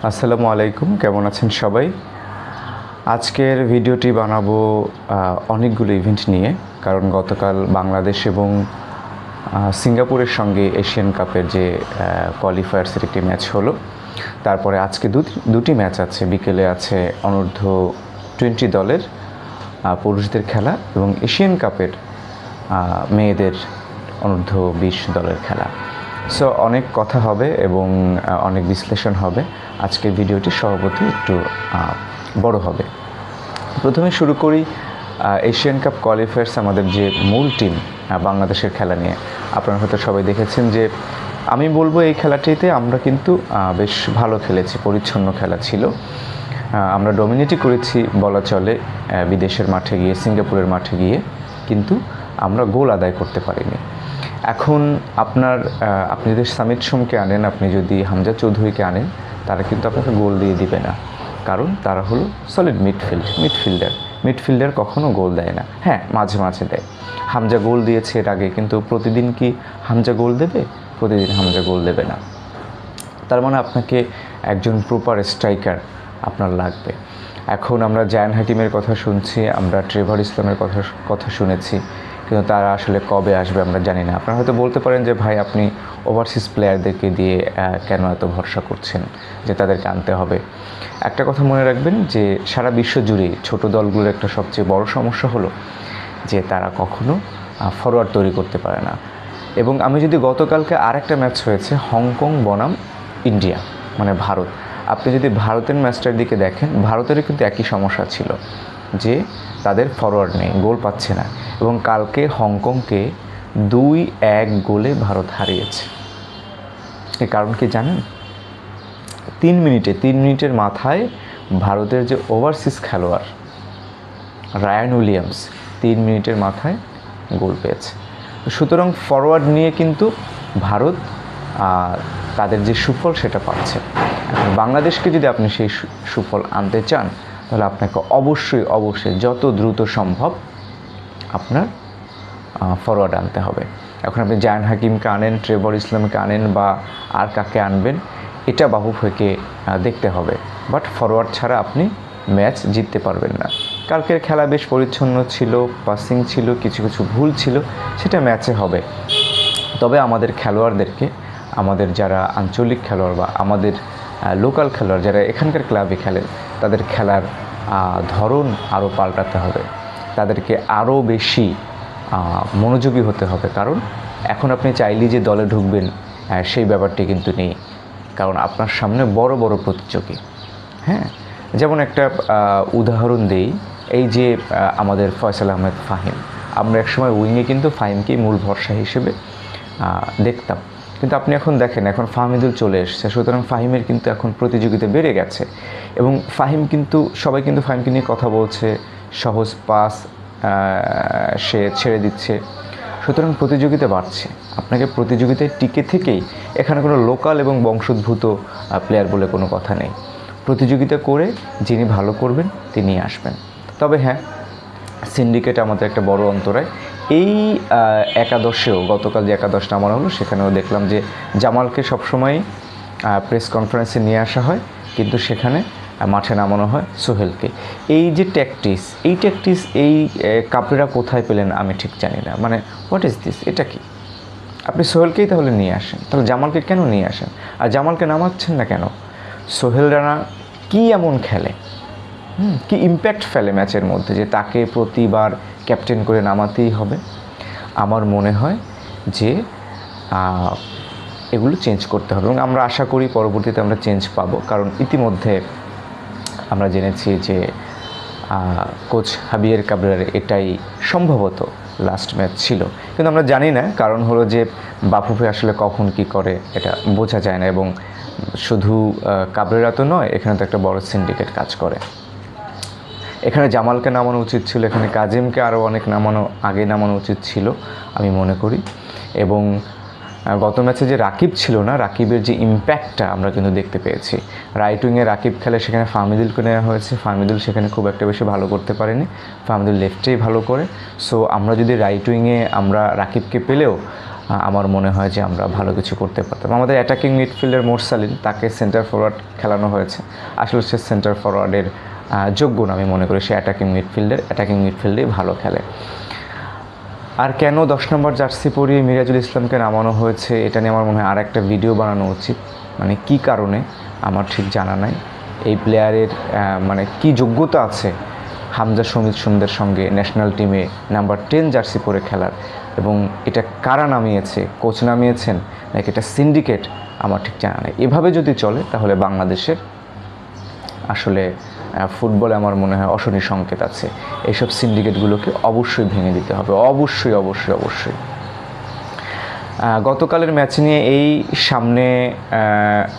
আসসালামু আলাইকুম, কেমন আছেন সবাই? আজকের ভিডিওটি বানাবো অনেকগুলো ইভেন্ট নিয়ে, কারণ গতকাল বাংলাদেশ এবং সিঙ্গাপুরের সঙ্গে এশিয়ান কাপের যে কোয়ালিফায়ার্সের একটি ম্যাচ হলো। তারপরে আজকে দুটি ম্যাচ আছে, বিকেলে আছে অনূর্ধ্ব 20 দলের পুরুষদের খেলা এবং এশিয়ান কাপের মেয়েদের অনূর্ধ্ব 20 দলের খেলা। সো অনেক কথা হবে এবং অনেক বিশ্লেষণ হবে। আজকের ভিডিওটি স্বভাবতই একটু বড় হবে। প্রথমে শুরু করি এশিয়ান কাপ কোয়ালিফায়ার্স আমাদের যে মূল টিম বাংলাদেশের খেলা নিয়ে। আপনারা হয়তো সবাই দেখেছেন যে আমি বলবো এই খেলাটিতে আমরা কিন্তু বেশ ভালো খেলেছি, পরিচ্ছন্ন খেলা ছিল। আমরা ডমিনেটই করেছি বলা চলে বিদেশের মাঠে গিয়ে, সিঙ্গাপুরের মাঠে গিয়ে, কিন্তু আমরা গোল আদায় করতে পারিনি। এখন আপনি যদি সামিত সোমকে আনেন, আপনি যদি হামজা চৌধুরীকে আনেন, তারা কিন্তু আপনাকে গোল দিয়ে দিবে না, কারণ তারা হলো সলিড মিডফিল্ডার কখনো গোল দেয় না। হ্যাঁ, মাঝে মাঝে দেয়। হামজা গোল দিয়েছে এর আগে, কিন্তু প্রতিদিন কি হামজা গোল দেবে? প্রতিদিন হামজা গোল দেবে না। তার মানে আপনাকে একজন প্রপার স্ট্রাইকার আপনার লাগবে। এখন আমরা জায়ান হাকিমের কথা শুনছি, আমরা ট্রেভার ইসলামের কথা শুনেছি, কিন্তু তারা আসলে কবে আসবে আমরা জানি না। আপনারা হয়তো বলতে পারেন যে ভাই, আপনি ওভারসিজ প্লেয়ারদেরকে দিয়ে কেন এত ভরসা করছেন যে তাদেরকে আনতে হবে? একটা কথা মনে রাখবেন যে সারা বিশ্ব জুড়েই ছোটো দলগুলোর একটা সবচেয়ে বড় সমস্যা হলো যে তারা কখনো ফরওয়ার্ড তৈরি করতে পারে না। এবং আমি যদি গতকালকে আরেকটা ম্যাচ হয়েছে হংকং বনাম ইন্ডিয়া, মানে ভারত, আপনি যদি ভারতের ম্যাচটার দিকে দেখেন, ভারতেরও কিন্তু একই সমস্যা ছিল যে তাদের ফরওয়ার্ড নেই, গোল পাচ্ছে না। এবং কালকে হংকংকে 2-1 গোলে ভারত হারিয়েছে। এর কারণ কি জানেন? 3 মিনিটের মাথায় ভারতের যে ওভারসিজ খেলোয়াড় রায়ান উইলিয়ামস 3 মিনিটের মাথায় গোল পেয়েছে। সুতরাং ফরওয়ার্ড নিয়ে কিন্তু ভারত তাদের যে সুফল সেটা পাচ্ছে। এখন বাংলাদেশকে যদি আপনি সেই সুফল আনতে চান, তাহলে আপনাকে অবশ্যই যত দ্রুত সম্ভব আপনার ফরওয়ার্ড আনতে হবে। এখন আপনি জায়ান হাকিমকে আনেন, ট্রেভার ইসলামকে আনেন, বা আর কাকে আনবেন, এটা বাবু ভয়কে দেখতে হবে। বাট ফরওয়ার্ড ছাড়া আপনি ম্যাচ জিততে পারবেন না। কালকের খেলা বেশ পরিচ্ছন্ন ছিল, পাসিং ছিল, কিছু ভুল ছিল, সেটা ম্যাচে হবে। তবে আমাদের খেলোয়াড়দেরকে, আমাদের যারা আঞ্চলিক খেলোয়াড় বা আমাদের লোকাল খেলোয়াড় যারা এখানকার ক্লাবে খেলেন, তাদের খেলার ধরন আরও পাল্টাতে হবে। তাদেরকে আরও বেশি মনোযোগী হতে হবে, কারণ এখন আপনি চাইলেই যে দলে ঢুকবেন সেই ব্যাপারটি কিন্তু নেই, কারণ আপনার সামনে বড় প্রতিযোগী। হ্যাঁ, যেমন একটা উদাহরণ দেই, এই যে আমাদের ফয়সাল আহমেদ ফাহিম, আমরা একসময় উইংয়ে কিন্তু ফাহিমকেই মূল ভরসা হিসেবে দেখতাম, কিন্তু আপনি এখন দেখেন, এখন ফাহমিদুল চলে এসেছে। সুতরাং ফাহিমের কিন্তু এখন প্রতিযোগিতা বেড়ে গেছে এবং সবাই কিন্তু ফাহিমকে নিয়ে কথা বলছে, সহজ পাস সে ছেড়ে দিচ্ছে। সুতরাং প্রতিযোগিতা বাড়ছে। আপনাকে প্রতিযোগিতায় টিকে থেকেই, এখানে কোনো লোকাল এবং বংশোদ্ভূত প্লেয়ার বলে কোনো কথা নেই। প্রতিযোগিতা করে যিনি ভালো করবেন তিনি আসবেন। তবে হ্যাঁ, সিন্ডিকেট আমাদের একটা বড় অন্তরায়। এই একাদশেও গতকাল যে একাদশ নামানো হলো, সেখানেও দেখলাম যে জামালকে সবসময় প্রেস কনফারেন্সে নিয়ে আসা হয়, কিন্তু সেখানে মাঠে নামানো হয় সোহেলকে। এই যে ট্যাকটিস, এই কাপড়েরা কোথায় পেলেন আমি ঠিক জানি না। মানে হোয়াট ইজ দিস? এটা কি? আপনি সোহেলকেই তাহলে নিয়ে আসেন, তাহলে জামালকে কেন নিয়ে আসেন? আর জামালকে নামাচ্ছেন না কেন? সোহেল রানা কী এমন খেলে, কি ইম্প্যাক্ট ফেলে ম্যাচের মধ্যে যে তাকে প্রতিবার ক্যাপ্টেন করে নামাতেই হবে? আমার মনে হয় যে এগুলো চেঞ্জ করতে হবে এবং আমরা আশা করি পরবর্তীতে আমরা চেঞ্জ পাবো, কারণ ইতিমধ্যে আমরা জেনেছি যে কোচ হাবিয়ের কাবরেরার এটাই সম্ভবত লাস্ট ম্যাচ ছিল, কিন্তু আমরা জানি না। কারণ হলো যে বাফুফে আসলে কখন কি করে এটা বোঝা যায় না, এবং শুধু কাবরেরা তো নয়, এখানে তো একটা বড় সিন্ডিকেট কাজ করে। এখানে জামালকে নামানো উচিত ছিল, এখানে কাজিমকে আরও অনেক আগে নামানো উচিত ছিল আমি মনে করি। এবং গত ম্যাচে যে রাকিব ছিল না, রাকিবের যে ইম্প্যাক্টটা আমরা কিন্তু দেখতে পেয়েছি। রাইট উইংয়ে রাকিব খেলে, সেখানে ফাহমিদুলকে নেওয়া হয়েছে। ফাহমিদুল সেখানে খুব একটা বেশি ভালো করতে পারেনি, ফাহমিদুল লেফটেই ভালো করে। সো আমরা যদি রাইট উইংয়ে আমরা রাকিবকে পেলেও আমার মনে হয় যে আমরা ভালো কিছু করতে পারতাম। আমাদের অ্যাটাকিং মিডফিল্ডের মোরসালিন, তাকে সেন্টার ফরওয়ার্ড খেলানো হয়েছে। আসলে সে সেন্টার ফরওয়ার্ডের যোগ্য না, আমি মনে করি সে অ্যাটাকিং মিডফিল্ডেই ভালো খেলে। আর কেন 10 নম্বর জার্সি পরিয়ে মিরাজুল ইসলামকে নামানো হয়েছে, এটা নিয়ে আমার মনে হয় আর একটা ভিডিও বানানো উচিত। মানে কী কারণে আমার ঠিক জানা নাই। এই প্লেয়ারের মানে কি যোগ্যতা আছে হামজা সুন্দের সঙ্গে ন্যাশনাল টিমে নাম্বার 10 জার্সি পরে খেলার, এবং এটা কারা নামিয়েছে, কোচ নামিয়েছেন নাকি এটা সিন্ডিকেট, আমার ঠিক জানা নেই। এভাবে যদি চলে তাহলে বাংলাদেশের আসলে ফুটবলে আমার মনে হয় অশনি সংকেত আছে। এইসব সিন্ডিকেটগুলোকে অবশ্যই ভেঙে দিতে হবে, অবশ্যই। গতকালের ম্যাচ নিয়ে এই সামনে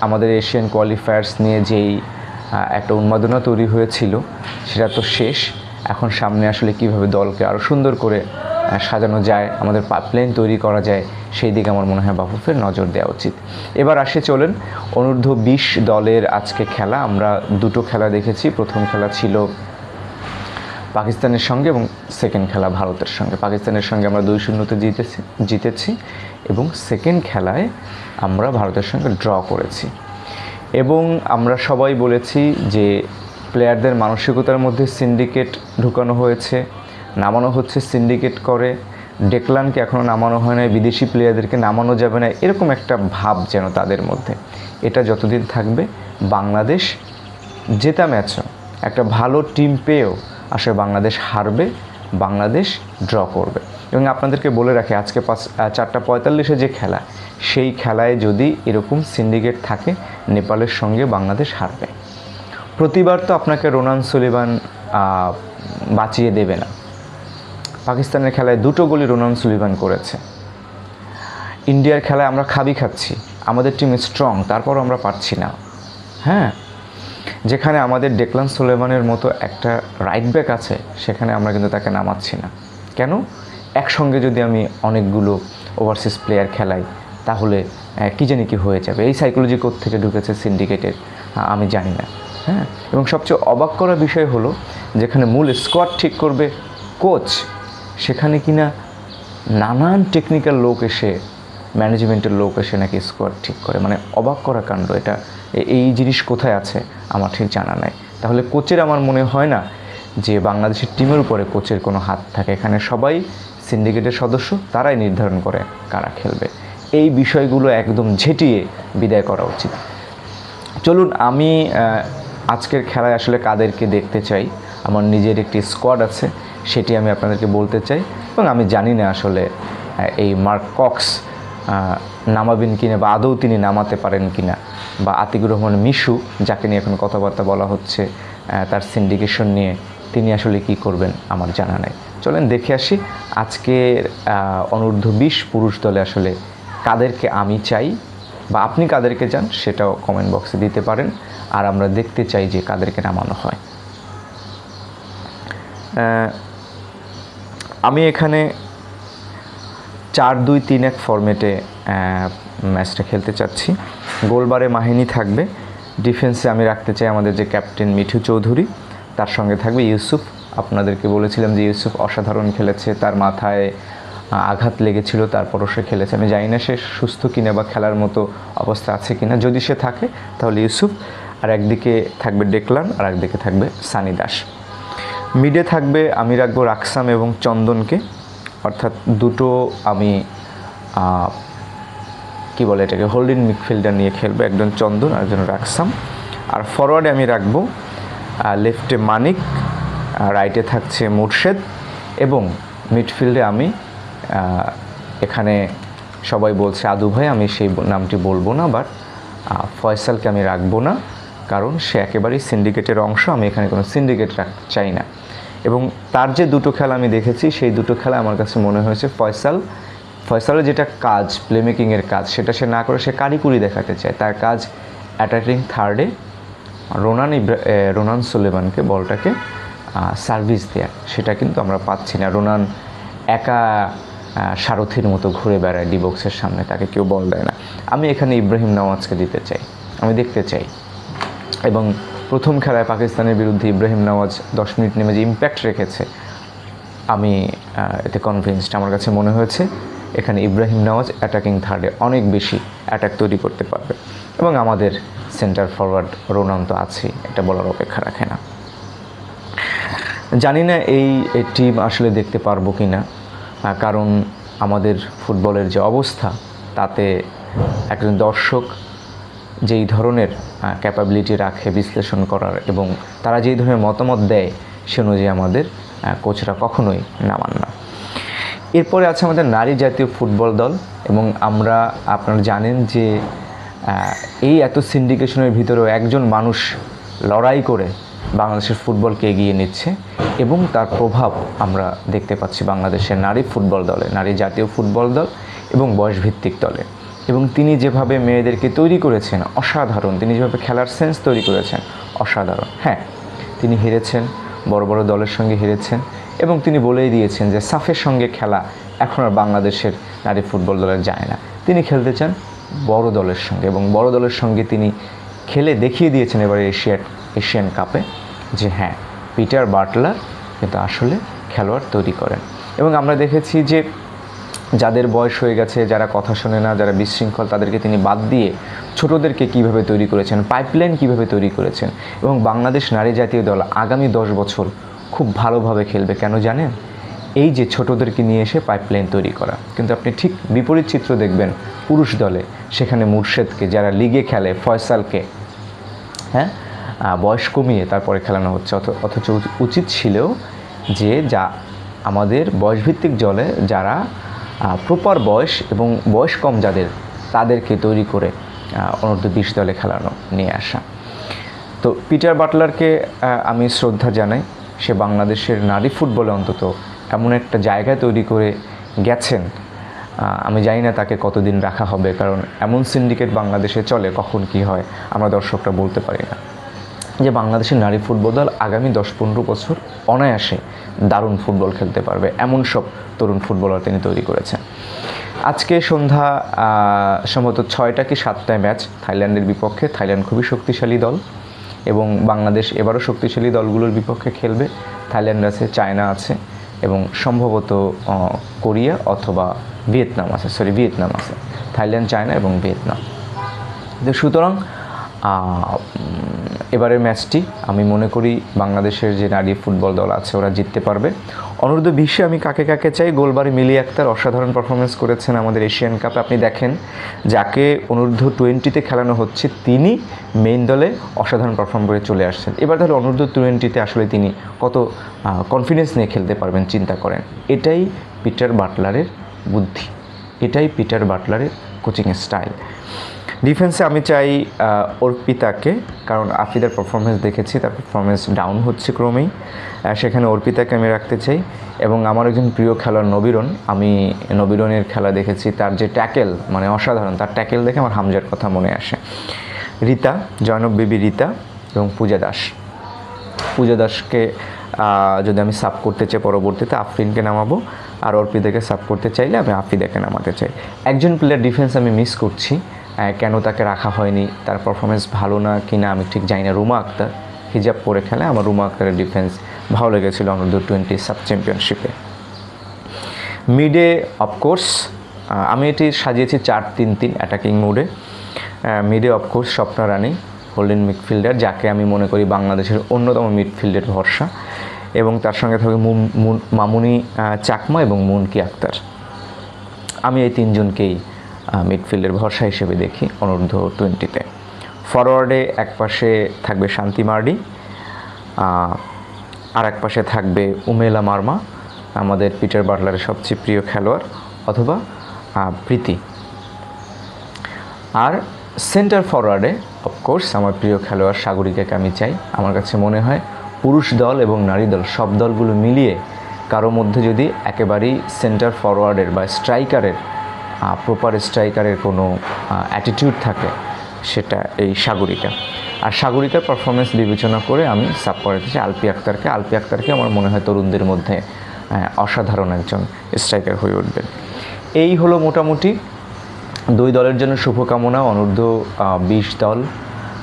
আমাদের এশিয়ান কোয়ালিফায়ার্স নিয়ে যেই একটা উন্মাদনা তৈরি হয়েছিল সেটা তো শেষ। এখন সামনে আসলে কিভাবে দলকে আরও সুন্দর করে সাজানো যায়, আমাদের প্ল্যান তৈরি করা যায়, সেই দিকে আমার মনে হয় বাফুফের নজর দেওয়া উচিত। এবার চলেন অনূর্ধ্ব 20 দলের আজকে খেলা। আমরা দুটো খেলা দেখেছি। প্রথম খেলা ছিল পাকিস্তানের সঙ্গে এবং সেকেন্ড খেলা ভারতের সঙ্গে। পাকিস্তানের সঙ্গে আমরা 2-0 জিতেছি এবং সেকেন্ড খেলায় আমরা ভারতের সঙ্গে ড্র করেছি। এবং আমরা সবাই বলেছি যে প্লেয়ারদের মানসিকতার মধ্যে সিন্ডিকেট ঢুকানো হয়েছে, নামানো হচ্ছে সিন্ডিকেট করে। ডেকলানকে এখনও নামানো হয় না, বিদেশি প্লেয়ারদেরকে নামানো যাবে না, এরকম একটা ভাব যেন তাদের মধ্যে। এটা যতদিন থাকবে বাংলাদেশ জেতা ম্যাচও, একটা ভালো টিম পেয়েও আসলে বাংলাদেশ হারবে, বাংলাদেশ ড্র করবে। এবং আপনাদেরকে বলে রাখি, আজকে 4:45 যে খেলা, সেই খেলায় যদি এরকম সিন্ডিকেট থাকে নেপালের সঙ্গে বাংলাদেশ হারবে। প্রতিবার তো আপনাকে রোনান সুলিভান বাঁচিয়ে দেবে না। পাকিস্তানের খেলায় 2টো গোলই রোনান সুলিভান করেছে। ইন্ডিয়ার খেলায় আমরা খাচ্ছি, আমাদের টিম স্ট্রং, তারপরও আমরা পারছি না। হ্যাঁ, যেখানে আমাদের ডেকলান সুলেমানের মতো একটা রাইট ব্যাক আছে সেখানে আমরা কিন্তু তাকে নামাচ্ছি না। কেন? একসঙ্গে যদি আমি অনেকগুলো ওভারসিজ প্লেয়ার খেলাই তাহলে কী জানি কি হয়ে যাবে। এই সাইকোলজি কোত্থেকে ঢুকেছে সিন্ডিকেটের আমি জানি না। হ্যাঁ, এবং সবচেয়ে অবাক করা বিষয় হলো যেখানে মূল স্কোয়াড ঠিক করবে কোচ, সেখানে কিনা নানান টেকনিক্যাল লোক এসে, ম্যানেজমেন্টের লোক এসে নাকি স্কোয়াড ঠিক করে। মানে অবাক করা কাণ্ড। এটা এই জিনিস কোথায় আছে আমার ঠিক জানা নাই। তাহলে কোচের আমার মনে হয় না যে বাংলাদেশের টিমের উপরে কোচের কোনো হাত থাকে। এখানে সবাই সিন্ডিকেটের সদস্য, তারাই নির্ধারণ করে কারা খেলবে। এই বিষয়গুলো একদম ঝেঁটিয়ে বিদায় করা উচিত। চলুন, আমি আজকের খেলায় আসলে কাদেরকে দেখতে চাই, আমার নিজের একটি স্কোয়াড আছে, সেটি আমি আপনাদেরকে বলতে চাই। এবং আমি জানি না আসলে এই মার্ক কক্স নামাবেন কিনা বা আদৌ তিনি নামাতে পারেন কিনা, বা আতিকুর রহমান মিশু, যাকে নিয়ে এখন কথাবার্তা বলা হচ্ছে তার সিন্ডিকেশন নিয়ে, তিনি আসলে কি করবেন আমার জানা নেই। চলেন দেখে আসি আজকের অনূর্ধ্ব 20 পুরুষ দলে আসলে কাদেরকে আমি চাই বা আপনি কাদেরকে চান সেটাও কমেন্ট বক্সে দিতে পারেন। আর আমরা দেখতে চাই যে কাদেরকে নামানো হয়। আমি এখানে 4-2-3-1 ফরম্যাটে ম্যাচটা খেলতে চাচ্ছি। গোলবারে মাহিনী থাকবে, ডিফেন্সে আমি রাখতে চাই আমাদের যে ক্যাপ্টেন মিঠু চৌধুরী, তার সঙ্গে থাকবে ইউসুফ। আপনাদেরকে বলেছিলাম যে ইউসুফ অসাধারণ খেলেছে, তার মাথায় আঘাত লেগেছিল, তারপরও সে খেলেছে। আমি জানি না সে সুস্থ কিনা বা খেলার মতো অবস্থা আছে কিনা। যদি সে থাকে তাহলে ইউসুফ, আর একদিকে থাকবে ডেকলান, আর একদিকে থাকবে সানি দাস। মিডে থাকবে আমি রাখবো রাকসাম এবং চন্দনকে, অর্থাৎ দুটো আমি কি বলে এটাকে হোল্ডিং মিডফিল্ডার নিয়ে খেলবে, একজন চন্দন আর একজন রাকসাম। আর ফরওয়ার্ডে আমি রাখবো লেফটে মানিক, রাইটে থাকছে মুর্শেদ, এবং মিডফিল্ডে আমি এখানে সবাই বলছে আদু ভাই, আমি সেই নামটি বলবো না, বাট ফয়সালকে আমি রাখবো না, কারণ সে একেবারেই সিন্ডিকেটের অংশ। আমি এখানে কোনো সিন্ডিকেট রাখতে চাই না। এবং তার যে দুটো খেলা আমি দেখেছি, সেই দুটো খেলা আমার কাছে মনে হয়েছে ফয়সালের যেটা কাজ, প্লেমেকিংয়ের কাজ, সেটা সে না করে সে কারিকুরি দেখাতে চায়। তার কাজ অ্যাটাকিং থার্ডে রোনান সুলেমানকে বলটাকে সার্ভিস দেয়া, সেটা কিন্তু আমরা পাচ্ছি না। রোনান একা সারথির মতো ঘুরে বেড়ায় ডি বক্সের সামনে, তাকে কেউ বল দেয় না। আমি এখানে ইব্রাহিম নওয়াজকে দিতে চাই, আমি দেখতে চাই। এবং প্রথম খেলায় পাকিস্তানের বিরুদ্ধে ইব্রাহিম নওয়াজ 10 মিনিট নেমে যে ইম্প্যাক্ট রেখেছে, আমি এতে কনভিন্সড। আমার কাছে মনে হয়েছে এখানে ইব্রাহিম নওয়াজ অ্যাটাকিং থার্ডে অনেক বেশি অ্যাটাক তৈরি করতে পারবে এবং আমাদের সেন্টার ফরওয়ার্ড রোনান তো আছেই, এটা বলার অপেক্ষা রাখে না। জানি না এই টিম আসলে দেখতে পারবো কি না, কারণ আমাদের ফুটবলের যে অবস্থা তাতে একজন দর্শক যেই ধরনের ক্যাপাবিলিটি রাখে বিশ্লেষণ করার এবং তারা যেই ধরনের মতামত দেয় সে অনুযায়ী আমাদের কোচরা কখনোই নামান না। এরপরে আছে আমাদের নারী জাতীয় ফুটবল দল এবং আপনারা জানেন যে এই এত সিন্ডিকেশনের ভিতরেও একজন মানুষ লড়াই করে বাংলাদেশের ফুটবলকে এগিয়ে নিচ্ছে এবং তার প্রভাব আমরা দেখতে পাচ্ছি বাংলাদেশের নারী ফুটবল দলে, নারী জাতীয় ফুটবল দল এবং বয়সভিত্তিক দলে। এবং তিনি যেভাবে মেয়েদেরকে তৈরি করেছেন অসাধারণ, তিনি যেভাবে খেলার সেন্স তৈরি করেছেন অসাধারণ। হ্যাঁ, তিনি হেরেছেন, বড় বড় দলের সঙ্গে হেরেছেন এবং তিনি বলেই দিয়েছেন যে সাফের সঙ্গে খেলা এখন আর বাংলাদেশের নারী ফুটবল দলের যায় না, তিনি খেলতে চান বড় দলের সঙ্গে এবং বড় দলের সঙ্গে তিনি খেলে দেখিয়ে দিয়েছেন এবারে এশিয়ান কাপে যে হ্যাঁ, পিটার বাটলার কিন্তু আসলে খেলোয়াড় তৈরি করেন। এবং আমরা দেখেছি যে যাদের বয়স হয়ে গেছে, যারা কথা শোনে না, যারা বিশৃঙ্খল, তাদেরকে তিনি বাদ দিয়ে ছোটদেরকে কিভাবে তৈরি করেছেন, পাইপলাইন কিভাবে তৈরি করেছেন। এবং বাংলাদেশ নারী জাতীয় দল আগামী 10 বছর খুব ভালোভাবে খেলবে, কেন জানেন? এই যে ছোটদেরকে নিয়ে এসে পাইপলাইন তৈরি করা। কিন্তু আপনি ঠিক বিপরীত চিত্র দেখবেন পুরুষ দলে, সেখানে মুর্শেদকে, যারা লিগে খেলে, ফয়সালকে বয়স কমিয়ে তারপরে খেলানো হচ্ছে। অথচ উচিত ছিল যে আমাদের বয়সভিত্তিক দলে যারা প্রপার বয়স এবং বয়স কম যাদের, তাদেরকে তৈরি করে অনূর্ধ্ব 20 দলে খেলানো নিয়ে আসা। তো পিটার বাটলারকে আমি শ্রদ্ধা জানাই, সে বাংলাদেশের নারী ফুটবলে অন্তত এমন একটা জায়গায় তৈরি করে গেছেন। আমি জানি না তাকে কতদিন রাখা হবে, কারণ এমন সিন্ডিকেট বাংলাদেশে চলে, কখন কি হয় আমরা দর্শকরা বলতে পারি না। যে বাংলাদেশের নারী ফুটবল দল আগামী 10-15 বছর অনায়াসে দারুণ ফুটবল খেলতে পারবে, এমন সব তরুণ ফুটবলার তিনি তৈরি করেছেন। আজকে সন্ধ্যা সম্ভবত 6টা কি 7টায় ম্যাচ থাইল্যান্ডের বিপক্ষে। থাইল্যান্ড খুবই শক্তিশালী দল এবং বাংলাদেশ এবারও শক্তিশালী দলগুলোর বিপক্ষে খেলবে। থাইল্যান্ড আছে, চায়না আছে এবং সম্ভবত কোরিয়া অথবা ভিয়েতনাম আছে, থাইল্যান্ড, চায়না এবং ভিয়েতনাম। তো সুতরাং এবারের ম্যাচটি আমি মনে করি বাংলাদেশের যে নারী ফুটবল দল আছে ওরা জিততে পারবে। অনূর্ধ্ব 20 আমি কাকে চাই? গোলবারে মিলি আক্তার অসাধারণ পারফরমেন্স করেছেন আমাদের এশিয়ান কাপে। আপনি দেখেন যাকে অনূর্ধ্ব 20-তে খেলানো হচ্ছে তিনি মেইন দলে অসাধারণ পারফর্ম করে চলে আসছেন। এবার তাহলে অনূর্ধ্ব 20-তে আসলে তিনি কত কনফিডেন্স নিয়ে খেলতে পারবেন চিন্তা করেন। এটাই পিটার বাটলারের বুদ্ধি, এটাই পিটার বাটলারের কোচিং স্টাইল। ডিফেন্সে আমি চাই অর্পিতাকে, কারণ আফিদার পারফরমেন্স দেখেছি, তার পারফরমেন্স ডাউন হচ্ছে ক্রমেই, সেখানে অর্পিতাকে আমি রাখতে চাই। এবং আমার একজন প্রিয় খেলোয়াড় নবীরন, আমি নবীরনের খেলা দেখেছি, তার যে ট্যাকেল মানে অসাধারণ, তার ট্যাকেল দেখে আমার হামজার কথা মনে আসে। রীতা, জয়নব বিবি রীতা এবং পূজা দাসকে যদি আমি সাব করতে চাই পরবর্তীতে আফরিনকে নামাবো, আর অর্পিতাকে সাব করতে চাইলে আমি আফিদাকে নামাতে চাই। একজন প্লেয়ার ডিফেন্স আমি মিস করছি, কেন তাকে রাখা হয়নি, তার পারফরমেন্স ভালো না কি না আমি ঠিক জানি না। রুমা আক্তার হিজাব পরে খেলে, আমার রুমা আক্তারের ডিফেন্স ভালো লেগেছিল অনূর্ধ্ব 20 সাব চ্যাম্পিয়নশিপে। মিডে অফকোর্স আমি এটি সাজিয়েছি 4-3-3 অ্যাটাকিং মোডে। মিডে অফকোর্স স্বপ্না রানী হোল্ডিং মিডফিল্ডার, যাকে আমি মনে করি বাংলাদেশের অন্যতম মিডফিল্ডের ভরসা, এবং তার সঙ্গে থাকবে মামুনি চাকমা এবং মুনকি আক্তার। আমি এই তিনজনকেই মিডফিল্ডের ভরসা হিসেবে দেখি অনূর্ধ্ব 20-তে। ফরওয়ার্ডে এক পাশে থাকবে শান্তি মার্ডি, আর এক পাশে থাকবে উমেলা মার্মা, আমাদের পিটার বাটলারের সবচেয়ে প্রিয় খেলোয়াড়, অথবা প্রীতি। আর সেন্টার ফরওয়ার্ডে অফকোর্স আমার প্রিয় খেলোয়াড় সাগরিকাকে আমি চাই। আমার কাছে মনে হয় পুরুষ দল এবং নারী দল সব দলগুলো মিলিয়ে কারো মধ্যে যদি একেবারেই সেন্টার ফরওয়ার্ডের বা স্ট্রাইকারের প্রপার স্ট্রাইকারের কোনো অ্যাটিটিউড থাকে সেটা এই সাগরিকা। আর সাগরিকার পারফরমেন্স বিবেচনা করে আমি সাব করাতে চাই আলপি আক্তারকে আমার মনে হয় তরুণদের মধ্যে অসাধারণ একজন স্ট্রাইকার হয়ে উঠবেন। এই হলো মোটামুটি দুই দলের জন্য শুভকামনা, অনূর্ধ্ব 20 দল,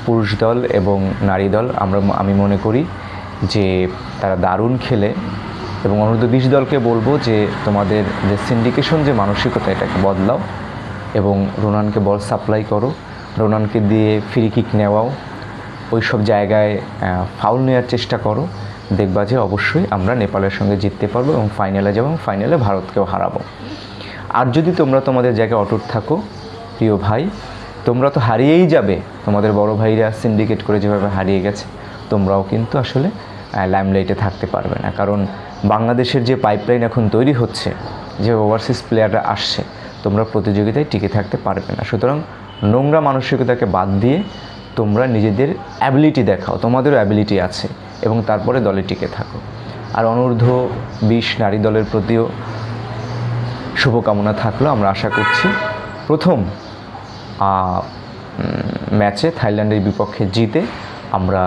পুরুষ দল এবং নারী দল। আমি মনে করি যে তারা দারুণ খেলে এবং অনূর্ধ্ব-20 দলকে বলবো যে তোমাদের যে সিন্ডিকেশন যে মানসিকতা এটাকে বদলাও এবং রোনানকে বল সাপ্লাই করো, রোনানকে দিয়ে ফ্রি কিক নেওয়াও, ওই সব জায়গায় ফাউল নেওয়ার চেষ্টা করো। দেখবা যে অবশ্যই আমরা নেপালের সঙ্গে জিততে পারবো এবং ফাইনালে যাবো, এবং ফাইনালে ভারতকেও হারাবো। আর যদি তোমরা তোমাদের জায়গায় অটুট থাকো প্রিয় ভাই, তোমরা তো হারিয়েই যাবে। তোমাদের বড় ভাইরা সিন্ডিকেট করে যেভাবে হারিয়ে গেছে, তোমরাও কিন্তু আসলে লাইমলাইটে থাকতে পারবে না। কারণ বাংলাদেশের যে পাইপলাইন এখন তৈরি হচ্ছে, যে ওভারসিজ প্লেয়াররা আসছে, তোমরা প্রতিযোগিতায় টিকে থাকতে পারবে না। সুতরাং নোংরা মানসিকতাকে বাদ দিয়ে তোমরা নিজেদের অ্যাবিলিটি দেখাও, তোমাদেরও অ্যাবিলিটি আছে, এবং তারপরে দলে টিকে থাকো। আর অনূর্ধ্ব-20 নারী দলের প্রতিও শুভকামনা থাকলো। আমরা আশা করছি প্রথম ম্যাচে থাইল্যান্ডের বিপক্ষে জিতে আমরা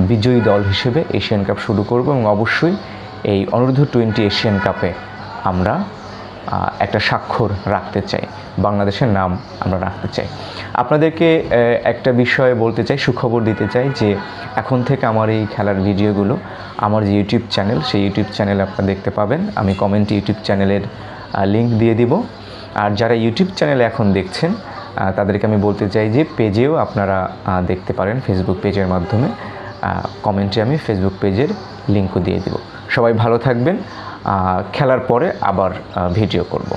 বিজয়ী দল হিসেবে এশিয়ান কাপ শুরু করব, এবং অবশ্যই এই অনূর্ধ্ব-20 এশিয়ান কাপে আমরা একটা স্বাক্ষর রাখতে চাই, বাংলাদেশের নাম আমরা রাখতে চাই। আপনাদেরকে একটা বিষয়ে বলতে চাই, সুখবর দিতে চাই যে এখন থেকে আমার এই খেলার ভিডিওগুলো আমার যে ইউটিউব চ্যানেল, সেই ইউটিউব চ্যানেলে আপনারা দেখতে পাবেন। আমি কমেন্টে ইউটিউব চ্যানেলের লিঙ্ক দিয়ে দিব। আর যারা ইউটিউব চ্যানেলে এখন দেখছেন তাদেরকে আমি বলতে চাই যে পেজেও আপনারা দেখতে পারেন, ফেসবুক পেজের মাধ্যমে। কমেন্টে আমি ফেসবুক পেজের লিঙ্কও দিয়ে দিব। সবাই ভালো থাকবেন। খেলার পরে আবার ভিডিও করব।